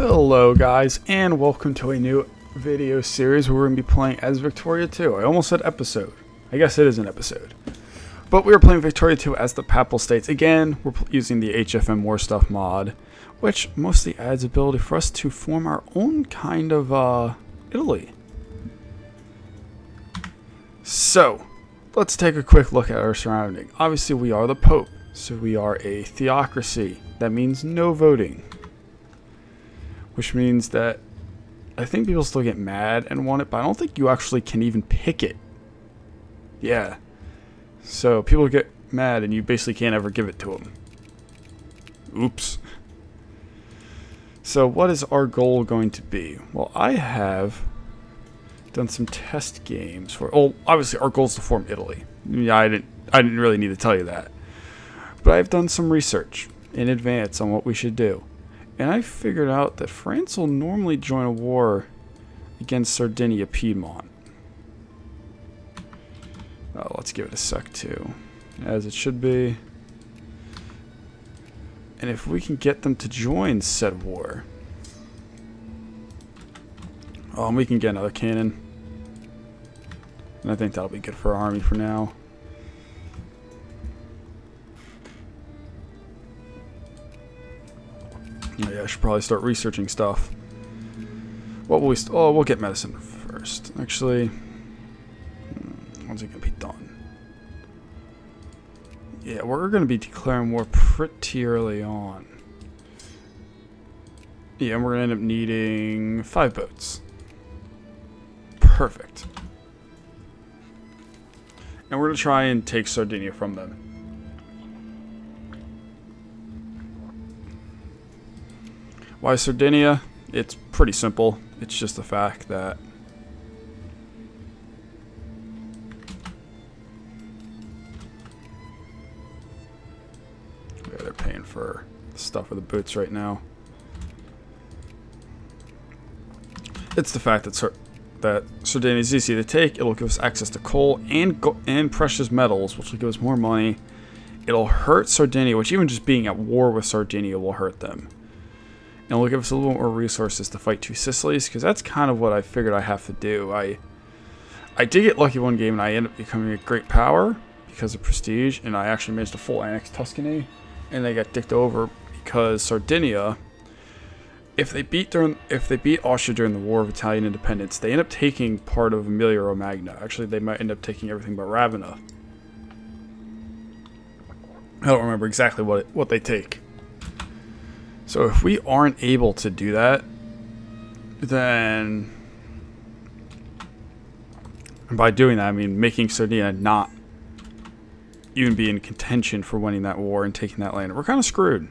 Hello guys, and welcome to a new video series where we're going to be playing as Victoria 2. I almost said episode. I guess it is an episode. But we are playing Victoria 2 as the Papal States. Again, we're using the HFM More stuff mod, which mostly adds ability for us to form our own kind of Italy. So, let's take a quick look at our surrounding. Obviously, we are the Pope, so we are a theocracy. That means no voting. Which means that I think people still get mad and want it, but I don't think you actually can even pick it. Yeah. So people get mad and you basically can't ever give it to them. Oops. So what is our goal going to be? Well, I have done some test games for... Oh, obviously our goal is to form Italy. Yeah, I didn't really need to tell you that. But I've done some research in advance on what we should do. And I figured out that France will normally join a war against Sardinia Piedmont. Let's give it a sec too, as it should be. And if we can get them to join said war, we can get another cannon. And I think that'll be good for our army for now. Yeah, I should probably start researching stuff. What will we... we'll get medicine first. Actually, when's it going to be done? Yeah, we're going to be declaring war pretty early on. Yeah, and we're going to end up needing 5 boats. Perfect. And we're going to try and take Sardinia from them. Why Sardinia? It's pretty simple. It's just the fact that they're paying for the stuff for the boots right now. It's the fact that Sardinia is easy to take. It'll give us access to coal and precious metals, which will give us more money. It'll hurt Sardinia, which even just being at war with Sardinia will hurt them. And it'll give us a little more resources to fight 2 Sicilies, because that's kind of what I figured I have to do. I did get lucky one game, and I ended up becoming a great power because of prestige, and I actually managed to full annex Tuscany, and they got dicked over because Sardinia, if they beat Austria during the War of Italian Independence, they end up taking part of Emilia-Romagna. Actually, they might end up taking everything but Ravenna. I don't remember exactly what they take. So if we aren't able to do that, then, and by doing that I mean making Sardinia not even be in contention for winning that war and taking that land, we're kind of screwed.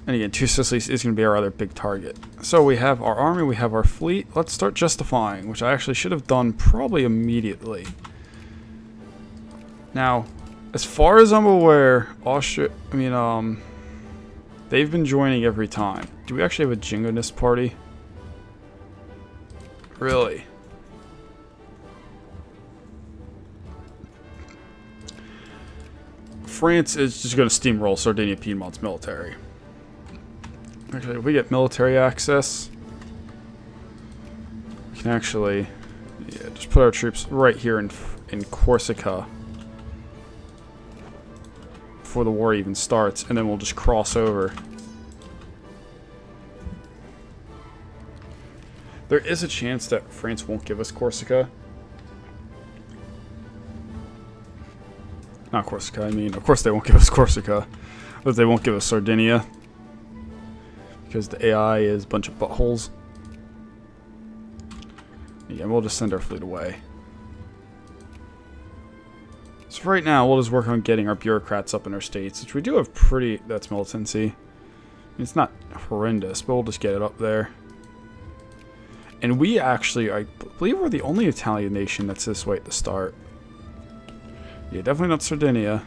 And again, 2 Sicilies is going to be our other big target. So we have our army, we have our fleet. Let's start justifying, which I actually should have done probably immediately. Now, as far as I'm aware, they've been joining every time. Do we actually have a Jingonist party? Really? France is just going to steamroll Sardinia Piedmont's military. Actually, if we get military access, we can actually just put our troops right here in Corsica before the war even starts, and then we'll just cross over. There is a chance that France won't give us Corsica. Not Corsica, I mean, of course they won't give us Corsica, but they won't give us Sardinia because the AI is a bunch of buttholes. Yeah, we'll just send our fleet away. So right now, we'll just work on getting our bureaucrats up in our states, which we do have pretty... That's militancy. It's not horrendous, but we'll just get it up there. And we actually, I believe we're the only Italian nation that's this way at the start. Yeah, definitely not Sardinia.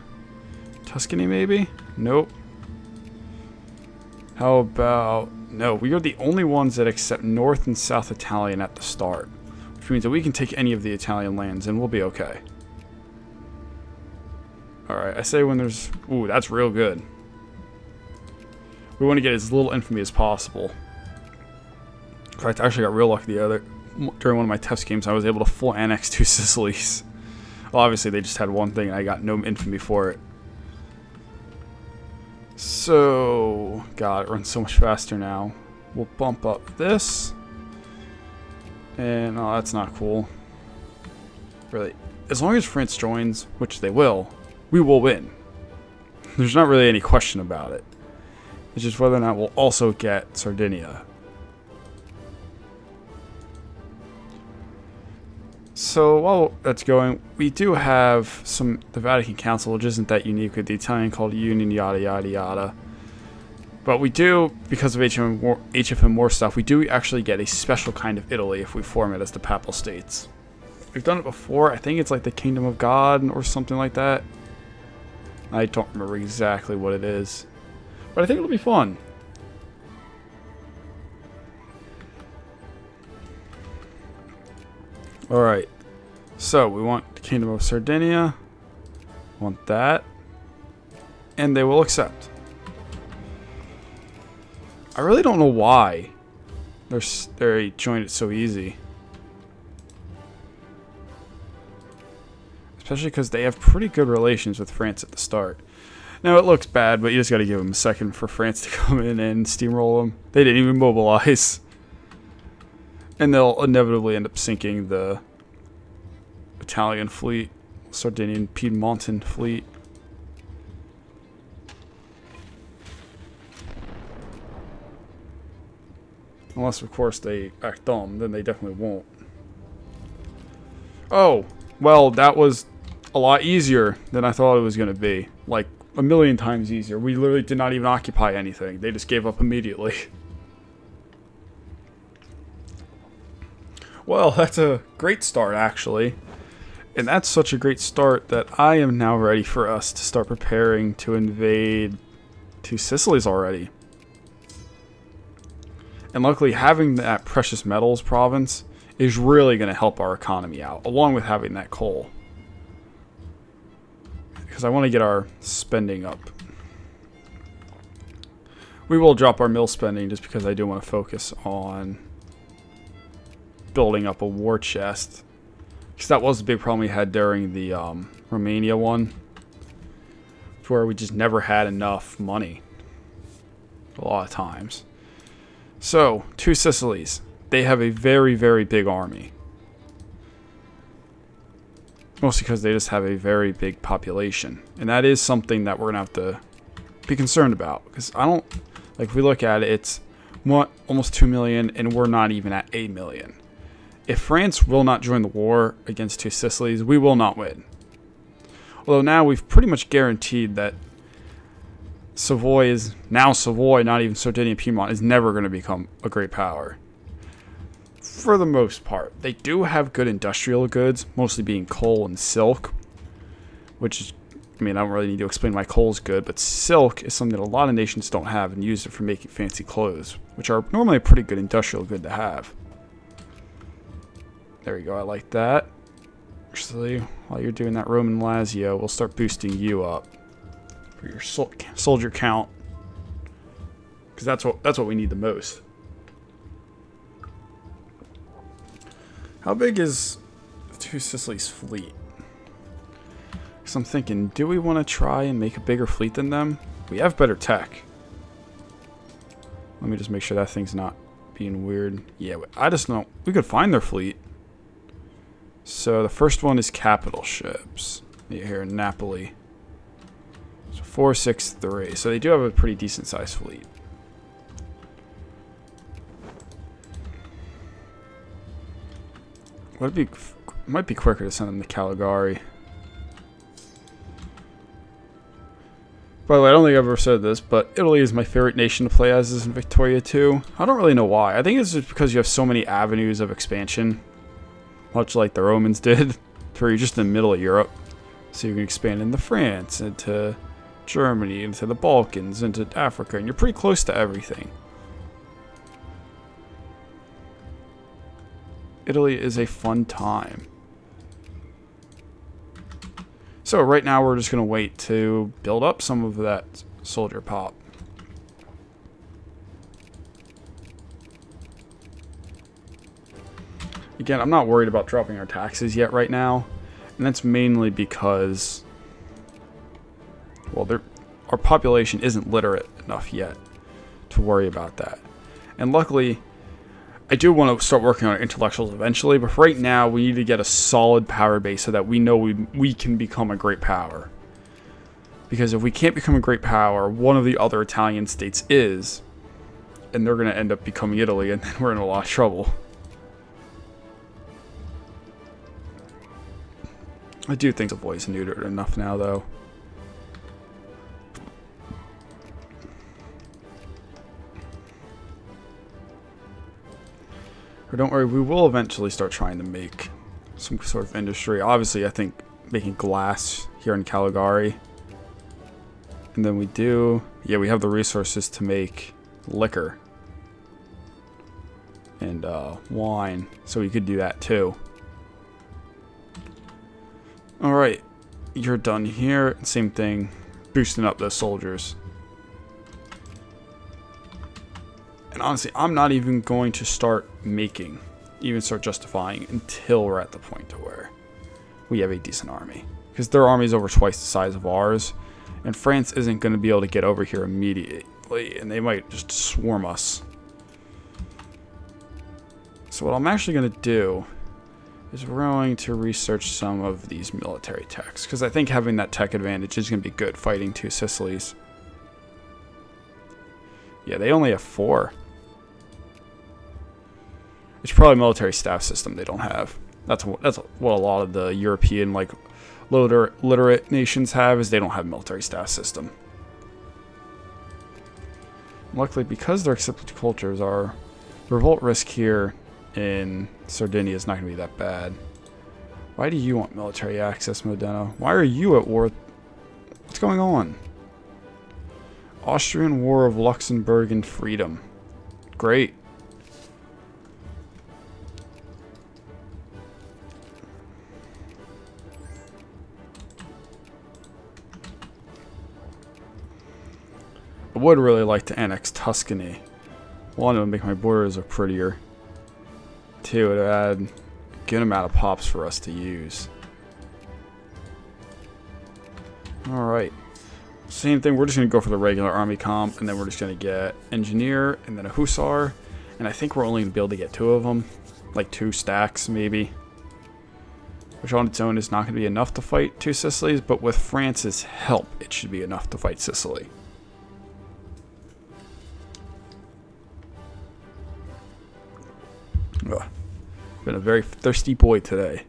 Tuscany, maybe? Nope. How about... No, we are the only ones that accept North and South Italian at the start. Which means that we can take any of the Italian lands and we'll be okay. Alright, I say when there's... Ooh, that's real good. We want to get as little infamy as possible. In fact, I actually got real lucky during one of my test games. I was able to full annex 2 Sicilies. Well, obviously they just had one thing and I got no infamy for it. So, God, it runs so much faster now. We'll bump up this. And, oh, that's not cool. Really, as long as France joins, which they will, we will win. There's not really any question about it. It's just whether or not we'll also get Sardinia. So while that's going, we do have the Vatican Council, which isn't that unique with the Italian called Union, yada yada yada. But we do, because of HFM More stuff, we do actually get a special kind of Italy if we form it as the Papal States. We've done it before. I think it's like the Kingdom of God or something like that. I don't remember exactly what it is. But I think it'll be fun. Alright. So, we want the Kingdom of Sardinia. Want that. And they will accept. I really don't know why they joined it so easy. Especially because they have pretty good relations with France at the start. Now, it looks bad, but you just got to give them a second for France to come in and steamroll them. They didn't even mobilize. And they'll inevitably end up sinking the Italian fleet, Sardinian, Piedmontan fleet. Unless, of course, they act dumb, then they definitely won't. Oh, well, that was a lot easier than I thought it was going to be. Like, a million times easier. We literally did not even occupy anything. They just gave up immediately. Well, that's a great start, actually. And that's such a great start that I am now ready for us to start preparing to invade 2 Sicilies already. And luckily, having that precious metals province is really going to help our economy out, along with having that coal. Because I want to get our spending up. We will drop our mill spending just because I do want to focus on building up a war chest. Because that was the big problem we had during the Romania one. Where we just never had enough money. A lot of times. So, 2 Sicilies. They have a very, very big army. Mostly because they just have a very big population. And that is something that we're going to have to be concerned about. Because I don't... Like, if we look at it, it's almost 2 million, and we're not even at 8 million. If France will not join the war against 2 Sicilies, we will not win. Although now we've pretty much guaranteed that Savoy is... Now Savoy, not even Sardinia and Piedmont, is never going to become a great power. For the most part. They do have good industrial goods, mostly being coal and silk. Which is... I mean, I don't really need to explain why coal is good, but silk is something that a lot of nations don't have and use it for making fancy clothes, which are normally a pretty good industrial good to have. There we go, I like that. Actually, while you're doing that Roman Lazio, we'll start boosting you up for your soldier count, because that's what we need the most. How big is 2 Sicilies fleet? Because I'm thinking, do we want to try and make a bigger fleet than them? We have better tech. Let me just make sure that thing's not being weird. Yeah, I just know we could find their fleet. So the first one is capital ships. Here in Napoli. So 463. So they do have a pretty decent sized fleet. It might be quicker to send them to Caligari. By the way, I don't think I've ever said this, but Italy is my favorite nation to play as in Victoria 2. I don't really know why. I think it's just because you have so many avenues of expansion. Much like the Romans did. Where you're just in the middle of Europe. So you can expand into France, into Germany, into the Balkans, into Africa. And you're pretty close to everything. Italy is a fun time. So right now we're just going to wait to build up some of that soldier pop. Again, I'm not worried about dropping our taxes yet right now. And that's mainly because, well, our population isn't literate enough yet to worry about that. And luckily, I do want to start working on our intellectuals eventually, but right now we need to get a solid power base so that we know we can become a great power. Because if we can't become a great power, one of the other Italian states is, and they're going to end up becoming Italy, and then we're in a lot of trouble. I do think the voice neutered enough now, though. Or don't worry, we will eventually start trying to make some sort of industry. Obviously, I think making glass here in Caligari. And then we do... Yeah, we have the resources to make liquor. And wine. So we could do that too. Alright. You're done here. Same thing. Boosting up those soldiers. And honestly, I'm not even going to start making, even start justifying, until we're at the point to where we have a decent army. Because their army is over twice the size of ours, and France isn't going to be able to get over here immediately, and they might just swarm us. So what I'm actually going to do is we're going to research some of these military techs, because I think having that tech advantage is going to be good fighting two Sicilies. Yeah, they only have 4. It's probably a military staff system they don't have. That's what a lot of the European, like, literate nations have, is they don't have a military staff system. Luckily, because they're accepted cultures, our revolt risk here in Sardinia is not going to be that bad. Why do you want military access, Modena? Why are you at war? What's going on? Austrian War of Luxembourg and Freedom. Great. I would really like to annex Tuscany. One, it would make my borders look prettier. 2, it would add a good amount of pops for us to use. Alright. Same thing, we're just going to go for the regular army comp, and then we're just going to get engineer, and then a hussar. And I think we're only going to be able to get 2 of them. Like 2 stacks, maybe. Which on its own is not going to be enough to fight 2 Sicilies, but with France's help, it should be enough to fight Sicily. Ugh. Been a very thirsty boy today.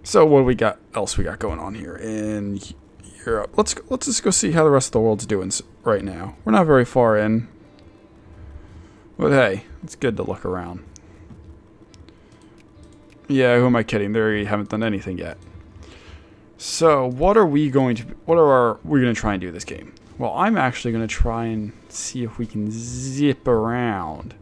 So what do we got else we got going on here in Europe? Let's just go see how the rest of the world's doing right now. We're not very far in, but hey, it's good to look around. Yeah, who am I kidding? They haven't done anything yet. So what are we going to? We're going to try and do this game? Well, I'm actually going to try and see if we can zip around.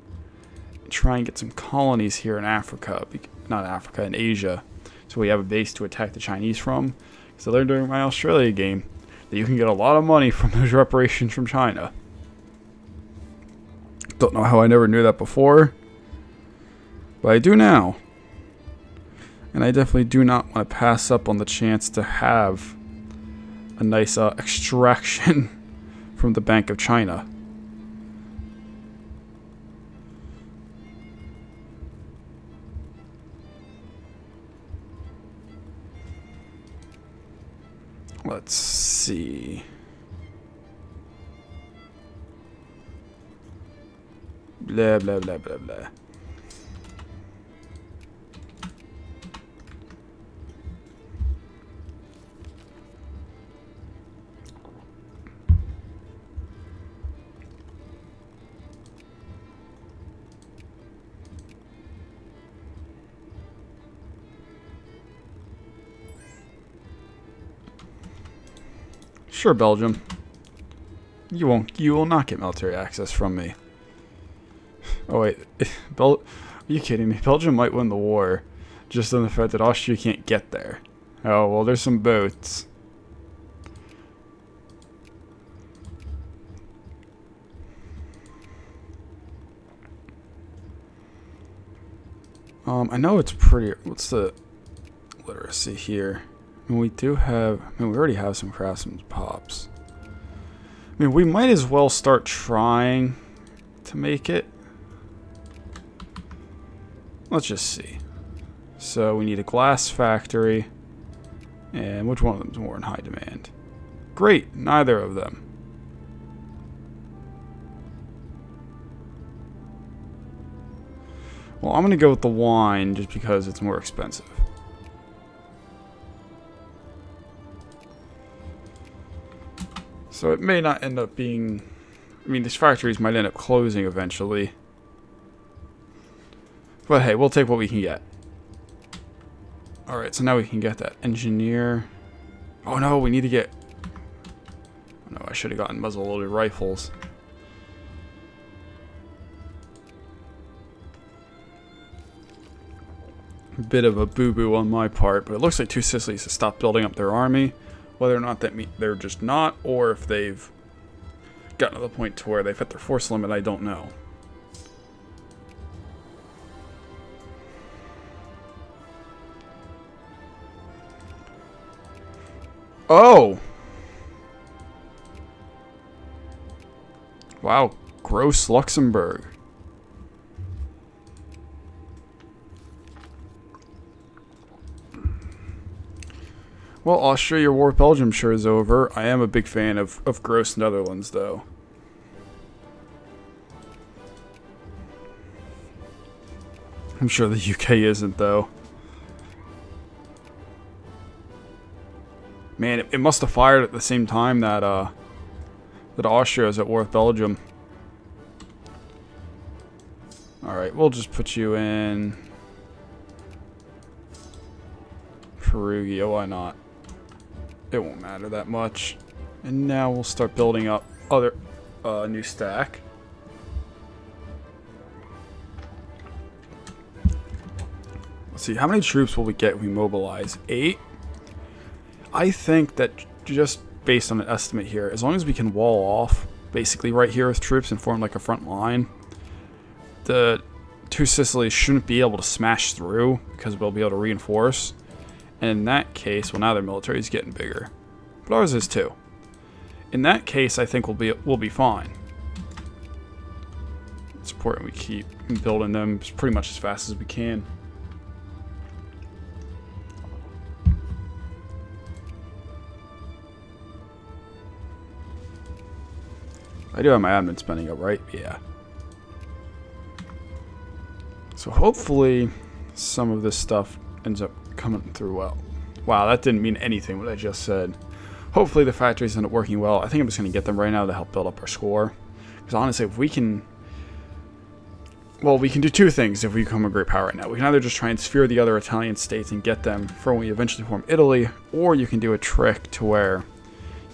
Try and get some colonies here in Africa, not Africa, in Asia, so we have a base to attack the Chinese from. So they're doing my Australia game, that you can get a lot of money from those reparations from China. Don't know how I never knew that before, but I do now. And I definitely do not want to pass up on the chance to have a nice extraction from the Bank of China. Let's see. Blah, blah, blah, blah, blah. Sure, Belgium. You will not get military access from me. Oh wait, are you kidding me? Belgium might win the war, just on the fact that Austria can't get there. Oh well, there's some boats. I know it's pretty... What's the literacy here? I mean, we do have... I mean, we already have some craftsman's pops. I mean, we might as well start trying to make it. Let's just see. So, we need a glass factory. And which one of them is more in high demand? Great, neither of them. Well, I'm going to go with the wine just because it's more expensive. So it may not end up being... I mean, these factories might end up closing eventually. But hey, we'll take what we can get. Alright, so now we can get that engineer. Oh no, we need to get... No, I should have gotten muzzle-loaded rifles. Bit of a boo-boo on my part, but it looks like Two Sicilies have stopped building up their army. Whether or not that they're just not, or if they've gotten to the point to where they've hit their force limit, I don't know. Oh! Wow, gross Luxembourg. Well, Austria, your war with Belgium sure is over. I am a big fan of gross Netherlands, though. I'm sure the UK isn't, though. Man, it must have fired at the same time that that Austria is at war with Belgium. Alright, we'll just put you in Perugia, why not? It won't matter that much. And now we'll start building up other new stack. Let's see, how many troops will we get if we mobilize? 8? I think that just based on an estimate here, as long as we can wall off basically right here with troops and form like a front line, the Two Sicilies shouldn't be able to smash through because we'll be able to reinforce. And in that case, well, now their military is getting bigger, but ours is too. In that case, I think we'll be fine. It's important we keep building them pretty much as fast as we can. I do have my admin spending up, right? Yeah. So hopefully some of this stuff ends up coming through well. Wow, that didn't mean anything what I just said. Hopefully the factories end up working well. I think I'm just going to get them right now to help build up our score. Because honestly, if we can... Well, we can do two things if we become a great power right now. We can either just try and sphere the other Italian states and get them for when we eventually form Italy, or you can do a trick to where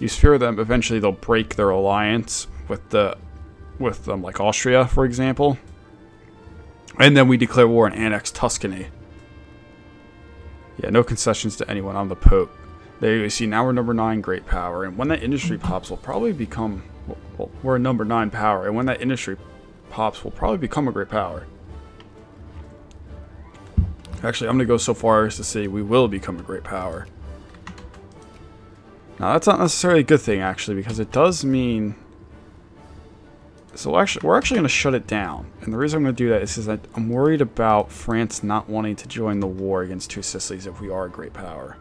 you sphere them, eventually they'll break their alliance with like Austria, for example. And then we declare war and annex Tuscany. Yeah, no concessions to anyone. I'm the Pope. There you see, now we're number 9 great power. And when that industry pops, we'll probably become... Well, we're a number 9 power. And when that industry pops, we'll probably become a great power. Actually, I'm going to go so far as to say we will become a great power. Now, that's not necessarily a good thing, actually, because it does mean... So we're actually going to shut it down. And the reason I'm going to do that is because I'm worried about France not wanting to join the war against Two Sicilies if we are a great power.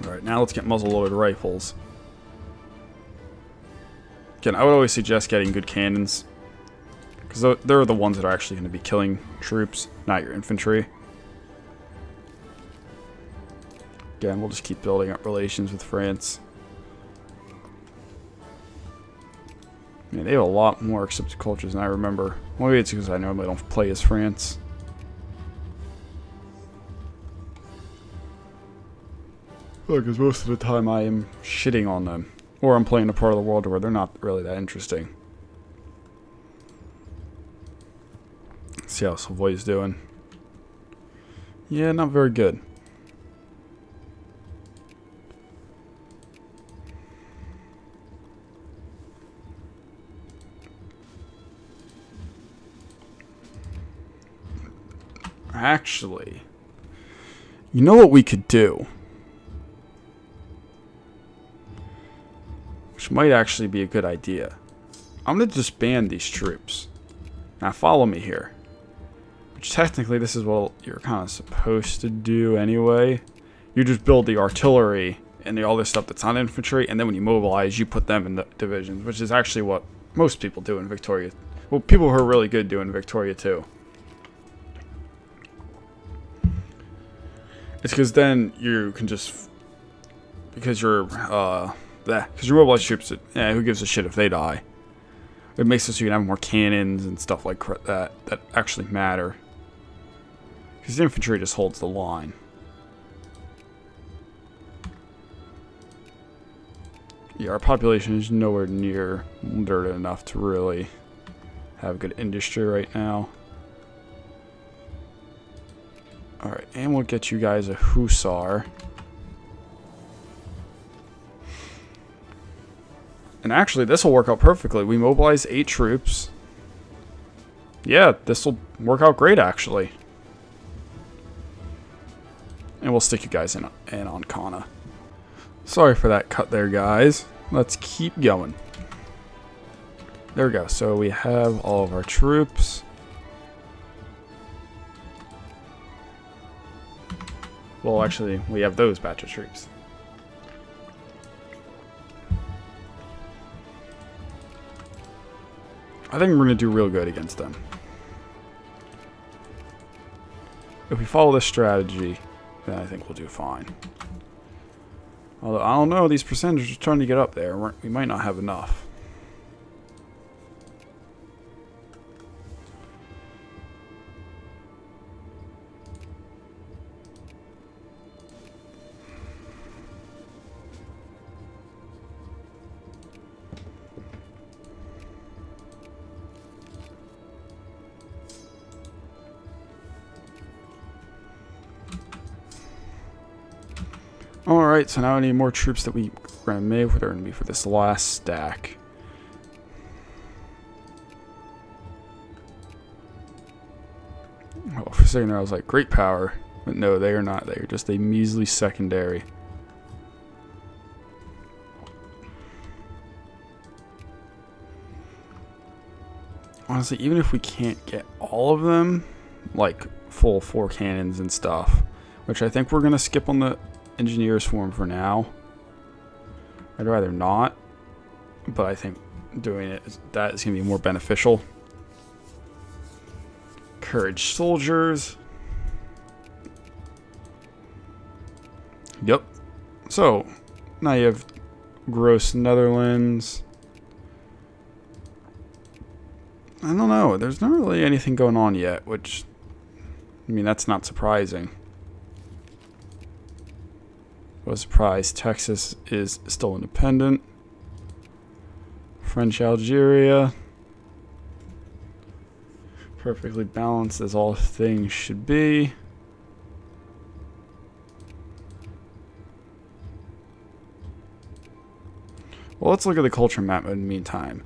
Alright, now let's get muzzle-loaded rifles. Again, I would always suggest getting good cannons. Because they're the ones that are actually going to be killing troops, not your infantry. Again, we'll just keep building up relations with France. Man, they have a lot more accepted cultures than I remember. Maybe it's because I normally don't play as France. Well, because most of the time I am shitting on them. Or I'm playing a part of the world where they're not really that interesting. Let's see how Savoy's doing. Yeah, not very good. Actually, you know what we could do? Which might actually be a good idea. I'm going to disband these troops. Now follow me here. Which technically this is what you're kind of supposed to do anyway. You just build the artillery and all this stuff that's not infantry, and then when you mobilize, you put them in the divisions, which is actually what most people do in Victoria. Well, people who are really good do in Victoria too. It's because then you can just, because you're mobilized troops, who gives a shit if they die? It makes it so you can have more cannons and stuff like that that actually matter. Because the infantry just holds the line. Yeah, our population is nowhere near literate enough to really have good industry right now. Alright, and we'll get you guys a hussar. And actually, this will work out perfectly. We mobilize 8 troops. Yeah, this will work out great, actually. And we'll stick you guys in on Kana. Sorry for that cut there, guys. Let's keep going. There we go. So we have all of our troops. Well, actually, we have those batch of troops. I think we're going to do real good against them. If we follow this strategy, then I think we'll do fine. Although, I don't know, these percentages are trying to get up there. We might not have enough. Alright, so now I need more troops that we're going to make. What are going to be for this last stack? Oh, for a second there I was like, great power. But no, they are not. They are just a measly secondary. Honestly, even if we can't get all of them, like full 4 cannons and stuff, which I think we're going to skip on the engineers form for now. I'd rather not, but I think doing that is going to be more beneficial. Courage soldiers. Yep. So now you have Gross Netherlands. I don't know. There's not really anything going on yet, which, I mean, that's not surprising. Was surprised. Texas is still independent. French Algeria. Perfectly balanced as all things should be. Well, let's look at the culture map in the meantime.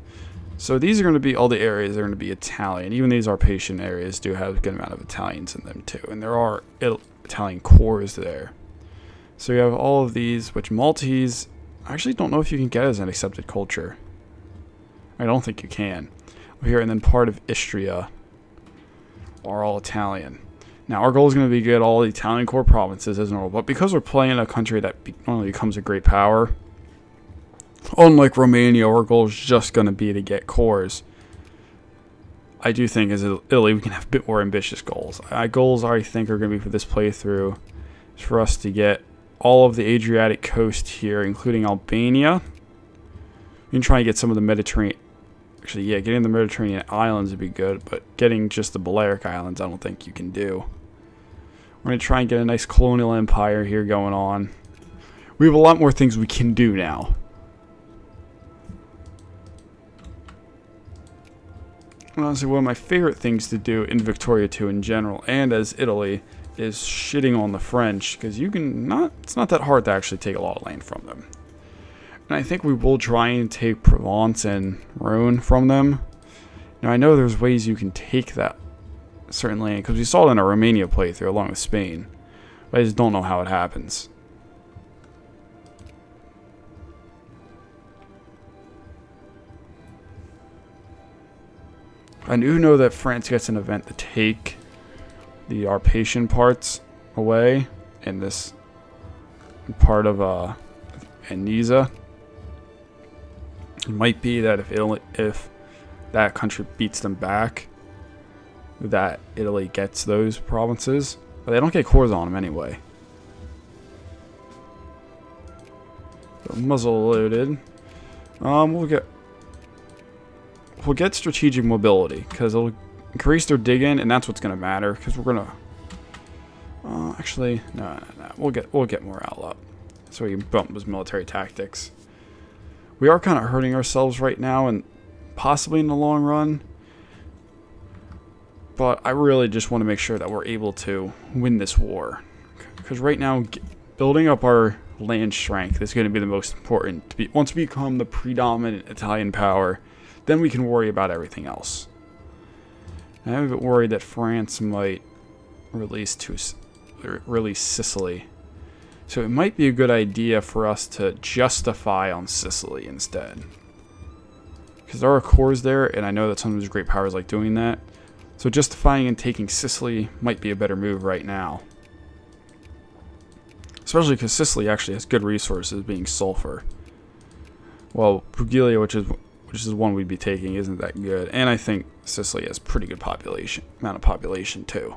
So these are going to be all the areas that are going to be Italian. Even these Arpatian areas do have a good amount of Italians in them too. And there are Italian cores there. So you have all of these, which Maltese, I actually don't know if you can get as an accepted culture. I don't think you can. Here, and then part of Istria are all Italian. Now, our goal is going to be to get all the Italian core provinces as normal, but because we're playing a country that normally becomes a great power, unlike Romania, our goal is just going to be to get cores. I do think as Italy, we can have a bit more ambitious goals. My goals, I think, are going to be for this playthrough is for us to get all of the Adriatic coast here, including Albania. You can try and get some of the Mediterranean. Actually, yeah, getting the Mediterranean islands would be good, but getting just the Balearic Islands, I don't think you can do. We're going to try and get a nice colonial empire here going on. We have a lot more things we can do now. And honestly, one of my favorite things to do in Victoria 2 in general, and as Italy, is shitting on the French, because it's not that hard to actually take a lot of land from them. And I think we will try and take Provence and Rhone from them. Now I know there's ways you can take that certain land, because we saw it in a Romania playthrough along with Spain. But I just don't know how it happens. I do know that France gets an event to take the Arpatian parts away in this part of Anisa. It might be that if that country beats them back, that Italy gets those provinces, but they don't get cores on them anyway. So muzzle loaded. We'll get strategic mobility because it'll increase their dig in, and that's what's going to matter. Because we're gonna actually no. We'll get morale up, so we can bump those military tactics. We are kind of hurting ourselves right now, and possibly in the long run. But I really just want to make sure that we're able to win this war, because right now building up our land strength is going to be the most important. Once we become the predominant Italian power, then we can worry about everything else. I'm a bit worried that France might release Sicily. So it might be a good idea for us to justify on Sicily instead. Because there are cores there, and I know that sometimes great powers like doing that. So justifying and taking Sicily might be a better move right now. Especially because Sicily actually has good resources, being sulfur. Well, Puglia, which is the one we'd be taking, isn't that good. And I think Sicily has pretty good amount of population too.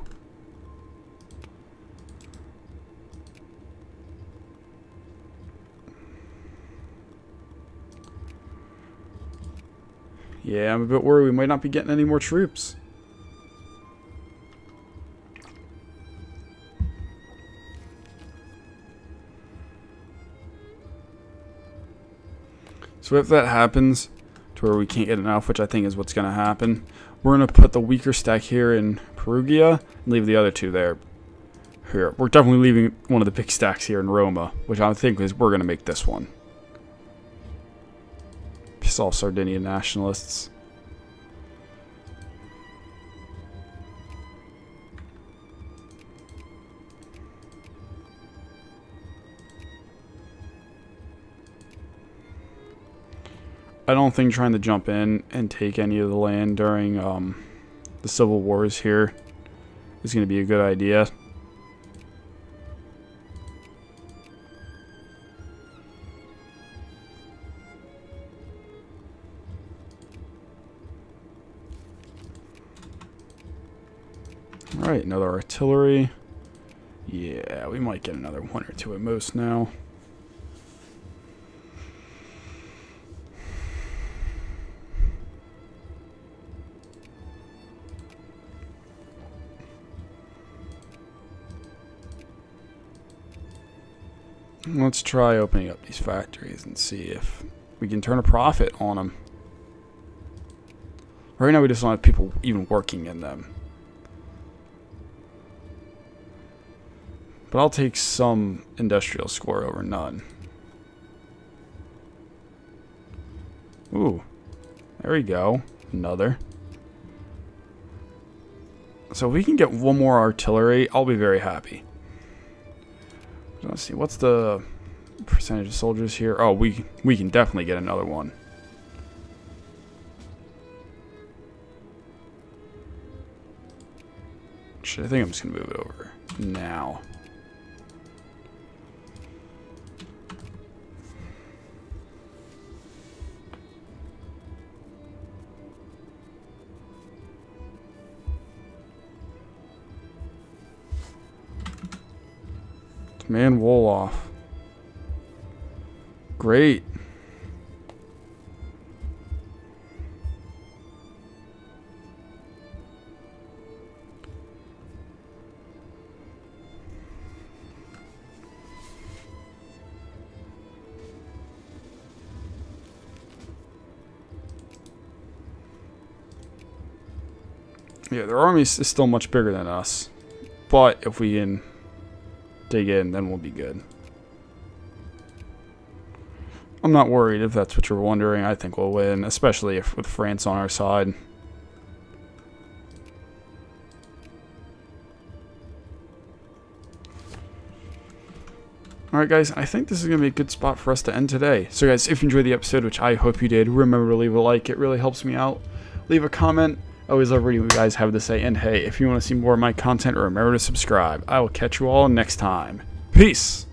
Yeah, I'm a bit worried we might not be getting any more troops. So if that happens, to where we can't get enough, which I think is what's going to happen, we're going to put the weaker stack here in Perugia and leave the other two there. Here, we're definitely leaving one of the big stacks here in Roma, which I think is we're going to make this one. Piss off Sardinian nationalists. I don't think trying to jump in and take any of the land during the civil wars here is going to be a good idea. Alright, another artillery. Yeah, we might get another one or two at most now. Let's try opening up these factories and see if we can turn a profit on them. Right now we just don't have people even working in them. But I'll take some industrial score over none. Ooh, there we go. Another. So if we can get one more artillery, I'll be very happy. Let's see, what's the percentage of soldiers here? Oh, we can definitely get another one. Actually, I think I'm just going to move it over now. Man, Wolof. Great. Yeah, their army is still much bigger than us. But if we can dig in, then we'll be good. I'm not worried if that's what you're wondering. I think we'll win, especially if with France on our side. Alright guys, I think this is going to be a good spot for us to end today. So guys, if you enjoyed the episode, which I hope you did, remember to leave a like. It really helps me out. Leave a comment. I always love reading what you guys have to say. And hey, if you want to see more of my content, remember to subscribe. I will catch you all next time. Peace!